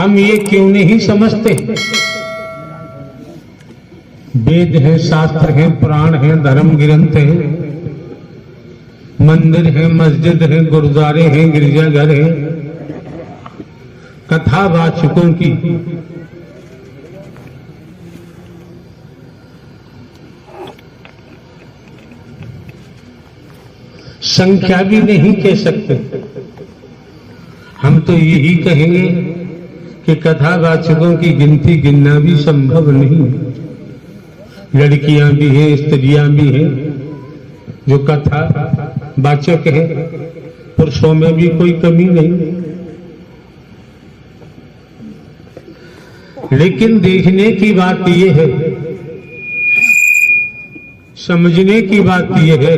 हम ये क्यों नहीं समझते? वेद है, शास्त्र है, पुराण है, धर्म ग्रंथ है, मंदिर है, मस्जिद है, गुरुद्वारे हैं, गिरजाघर है, कथावाचकों की संख्या भी नहीं कह सकते। हम तो यही कहेंगे कि कथावाचकों की गिनती गिनना भी संभव नहीं। लड़कियां भी हैं, स्त्रियां भी हैं जो कथा वाचक है, पुरुषों में भी कोई कमी नहीं। लेकिन देखने की बात यह है, समझने की बात यह है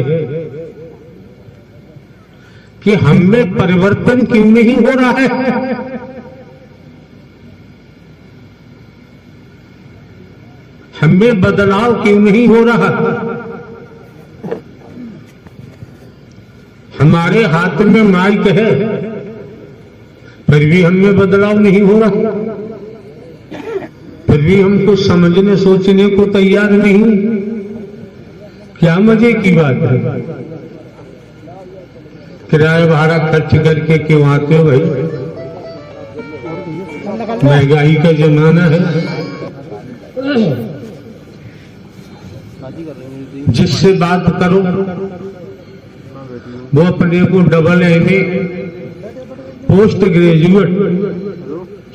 कि हम में परिवर्तन क्यों नहीं हो रहा है। हमें बदलाव क्यों नहीं हो रहा। हमारे हाथ में माइक है, फिर भी हमें बदलाव नहीं हो रहा। फिर भी हम कुछ समझने सोचने को तैयार नहीं। क्या मजे की बात है। किराया भाड़ा खर्च करके क्यों आते हो भाई? महंगाई का जमाना है। जिससे बात करो वो अपने को डबल एमए, पोस्ट ग्रेजुएट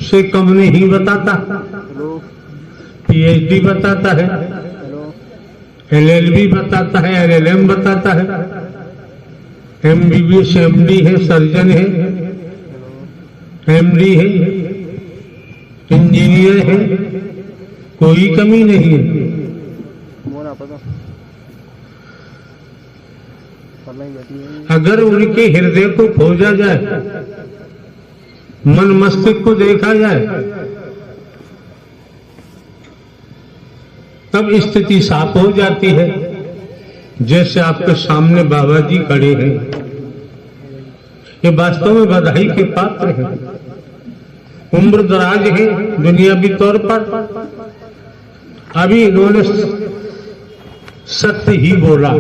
से कम नहीं बताता, पीएचडी बताता है, एलएलबी बताता है, एलएलएम बताता है, एमबीबीएस एमडी है, सर्जन है, एमडी है, इंजीनियर है, कोई कमी नहीं है। अगर उनके हृदय को खोजा जाए, मन मस्तिष्क को देखा जाए, तब स्थिति साफ हो जाती है। जैसे आपके सामने बाबा जी खड़े हैं, ये वास्तव में बधाई के पात्र हैं। उम्र दराज है दुनियावी तौर पर। अभी इन्होंने सत्य ही बोला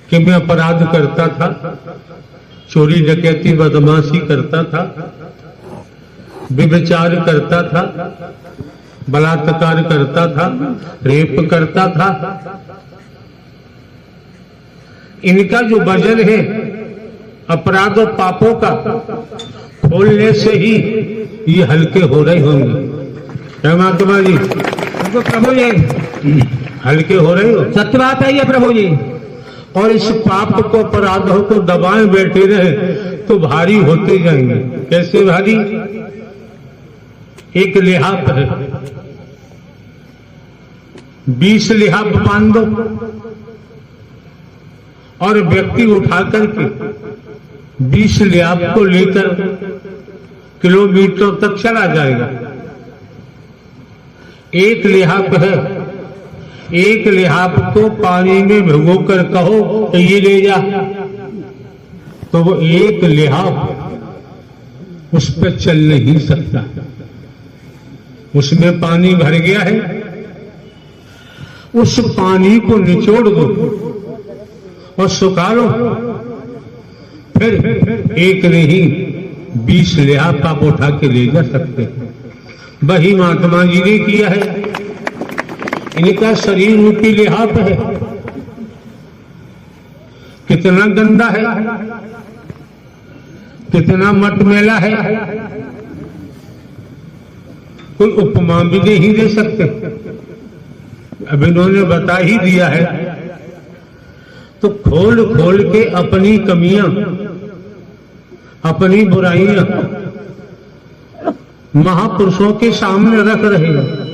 कि मैं अपराध करता था, चोरी डकैती बदमाशी करता था, व्यभिचार करता था, बलात्कार करता था, रेप करता था। इनका जो वजन है अपराध और पापों का, खोलने से ही ये हल्के हो रहे होंगे। क्या महात्मा जी? प्रभु जी हल्के हो रहे हो। सत्य बात है ये प्रभु जी। और इस पाप को, अपराधों को दबाए बैठे रहे तो भारी होते जाएंगे। कैसे भारी? एक लिहाफ है, 20 लिहाफ बांध दो और व्यक्ति उठा करके 20 लिहाफ को लेकर किलोमीटर तक चला जाएगा। एक लिहाफ है, एक लिहाफ को पानी में भिगोकर कहो कि ये ले जा, तो वो एक लिहाफ उस पर चल नहीं सकता। उसमें पानी भर गया है, उस पानी को निचोड़ दो और सुखा लो, फिर एक नहीं 20 लिहाफ आप उठा के ले जा सकते हैं। वही महात्मा जी ने किया है। इनका शरीर रूपी लिहाफ है, कितना गंदा है, कितना मटमैला है, कोई उपमा भी नहीं दे सकते। अब इन्होंने बता ही दिया है, तो खोल खोल के अपनी कमियां, अपनी बुराइयां महापुरुषों के सामने रख रहे हैं,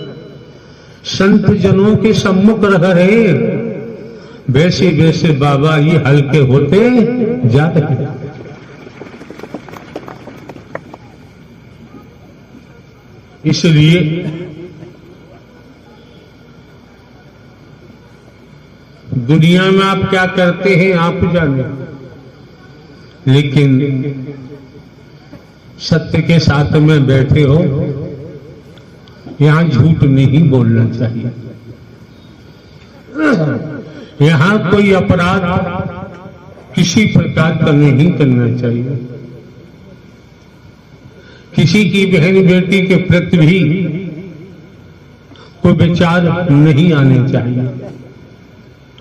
संत जनों के सम्मुख रख रहे हैं। वैसे वैसे बाबा ये हल्के होते जा रहे हैं। इसलिए दुनिया में आप क्या करते हैं आप जाने, लेकिन सत्य के साथ में बैठे हो, यहां झूठ नहीं बोलना चाहिए। यहां कोई अपराध किसी प्रकार का नहीं करना चाहिए। किसी की बहन बेटी के प्रति भी कोई विचार नहीं आने चाहिए,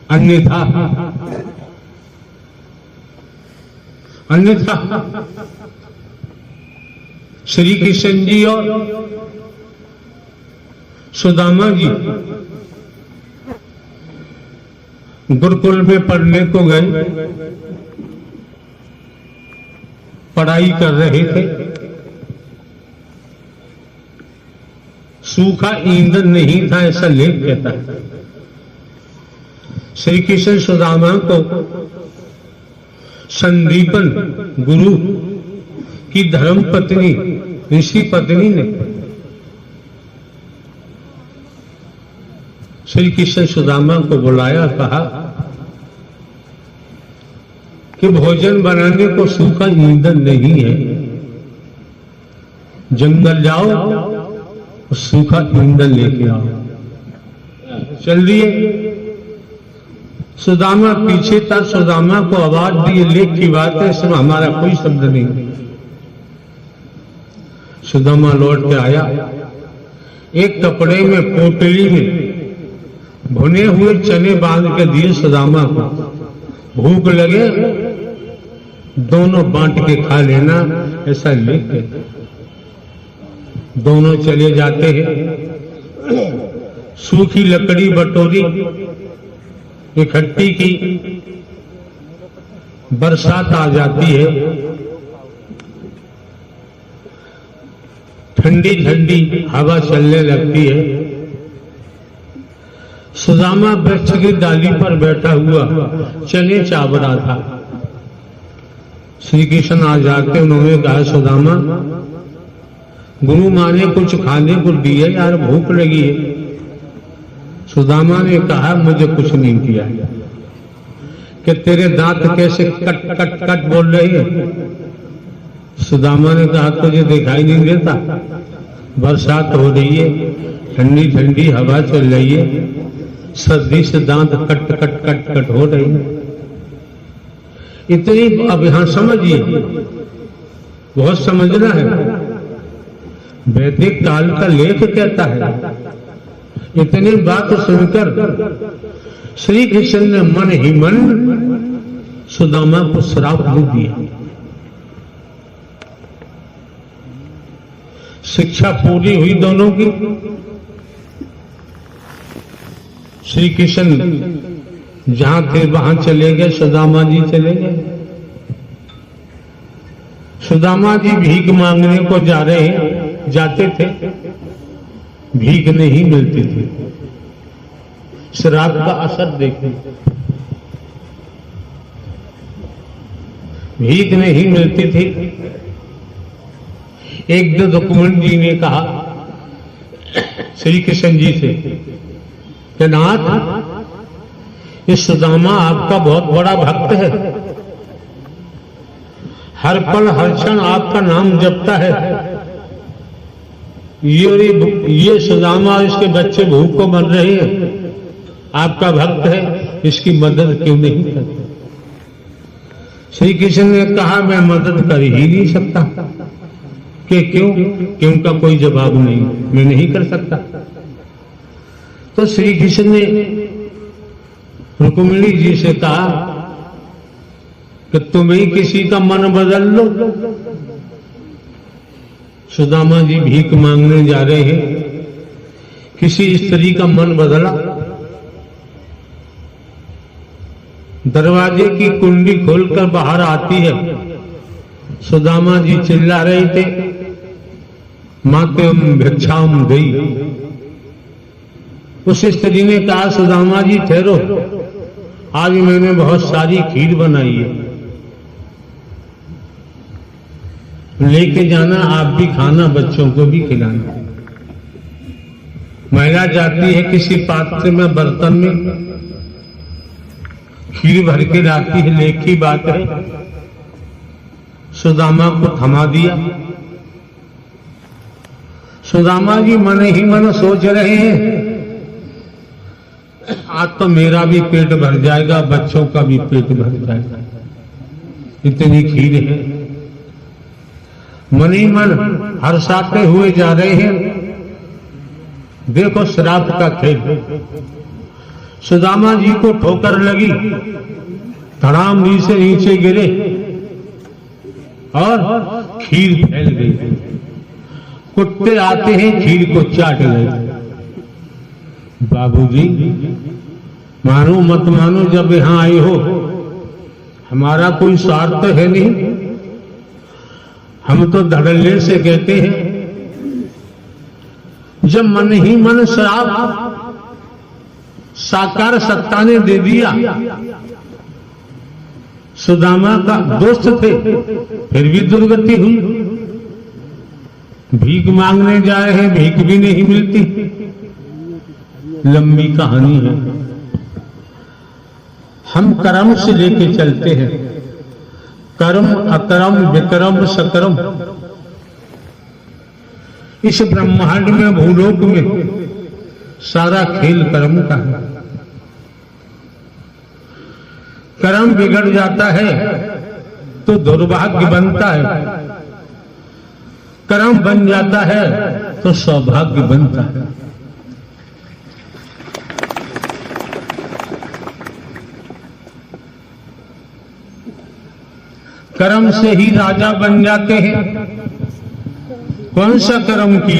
अन्यथा श्री कृष्ण जी और सुदामा जी गुरुकुल में पढ़ने को गए, पढ़ाई कर रहे थे। सूखा ईंधन नहीं था, ऐसा लेख कहता है। श्री कृष्ण सुदामा को संदीपन गुरु की धर्म पत्नी ऋषि पत्नी ने श्री कृष्ण सुदामा को बुलाया, कहा कि भोजन बनाने को सूखा ईंधन नहीं है, जंगल जाओ सूखा ईंधन लेके आओ। चल दिए। सुदामा पीछे था, सुदामा को आवाज दिए, लेख की बात है, इसमें हमारा कोई शब्द नहीं। सुदामा लौट के आया, एक कपड़े में पोटली में भुने हुए चने बांध के दिए सुदामा को। भूख लगे दोनों बांट के खा लेना, ऐसा लेख है। दोनों चले जाते हैं, सूखी लकड़ी बटोरी इकट्ठी की, बरसात आ जाती है, ठंडी ठंडी हवा चलने लगती है। सुदामा वृक्ष की डाली पर बैठा हुआ चने चाव रहा था। श्री कृष्ण आ जाके उन्होंने कहा, सुदामा गुरु माँ ने कुछ खाने को दिया, यार भूख लगी है। सुदामा ने कहा, मुझे कुछ नहीं किया। कि तेरे दांत कैसे कट कट कट बोल रहे हैं? सुदामा ने कहा, तुझे दिखाई नहीं देता? बरसात हो रही है, ठंडी ठंडी हवा चल रही है, सर्दी से दांत कट कट कट कट हो रही है। इतनी अब यहां समझिए, बहुत समझना है। वैदिक काल का लेख कहता है। इतनी बात सुनकर श्री कृष्ण ने मन ही मन सुदामा को श्राप दे दिया। शिक्षा पूरी हुई दोनों की। श्री कृष्ण जहां थे वहां चले गए, सुदामा जी चले गए। सुदामा जी भीख मांगने को जाते थे, भीख नहीं मिलती थी। श्राप का असर देखिए, भीख नहीं मिलती थी। एक दो रुक्मणी जी ने कहा श्री कृष्ण जी से कि नाथ, ये सुदामा आपका बहुत बड़ा भक्त है, हर पल हर क्षण आपका नाम जपता है। ये सुदामा और इसके बच्चे भूख को मर रहे हैं, आपका भक्त है, इसकी मदद क्यों नहीं करते? श्री कृष्ण ने कहा, मैं मदद कर ही नहीं सकता। कि क्यों? कि उनका कोई जवाब नहीं, मैं नहीं कर सकता। तो श्री कृष्ण ने रुक्मिणी जी से कहा कि तुम ही किसी का मन बदल लो। सुदामा जी भीख मांगने जा रहे हैं, किसी स्त्री का मन बदला। दरवाजे की कुंडी खोलकर बाहर आती है। सुदामा जी चिल्ला रहे थे, माते भिक्षाम गई। उस स्त्री ने कहा, सुदामा जी ठहरो, आज मैंने बहुत सारी खीर बनाई है, लेके जाना, आप भी खाना, बच्चों को भी खिलाना। महिला जाती है, किसी पात्र में बर्तन में खीर भर के लाती है। लेख की बात है, सुदामा को थमा दिया, सुदामा जी मन ही मन सोच रहे हैं, आज तो मेरा भी पेट भर जाएगा, बच्चों का भी पेट भर जाएगा, इतनी खीर है। मन ही मन हर्षाते हुए जा रहे हैं। देखो श्राप का खेल, सुदामा जी को ठोकर लगी, धड़ाम नीचे नीचे गिरे और खीर फैल गई। कुत्ते आते हैं, खीर को चाट गए। बाबूजी मानो मत मानो, जब यहां आए हो हमारा कोई स्वार्थ है नहीं, हम तो धड़ल्ले से कहते हैं। जब मन ही मन श्राप साकार सत्ता ने दे दिया, सुदामा का दोस्त थे, फिर भी दुर्गति हुई। भीख मांगने जाए हैं, भीख भी नहीं मिलती। लंबी कहानी है। हम कर्म से लेके चलते हैं, कर्म अकर्म विक्रम सकर्म। इस ब्रह्मांड में भूलोक में सारा खेल कर्म का है। कर्म बिगड़ जाता है तो दुर्भाग्य बनता है, कर्म बन जाता है तो सौभाग्य बनता है। कर्म से ही राजा बन जाते हैं। कौन सा कर्म किया?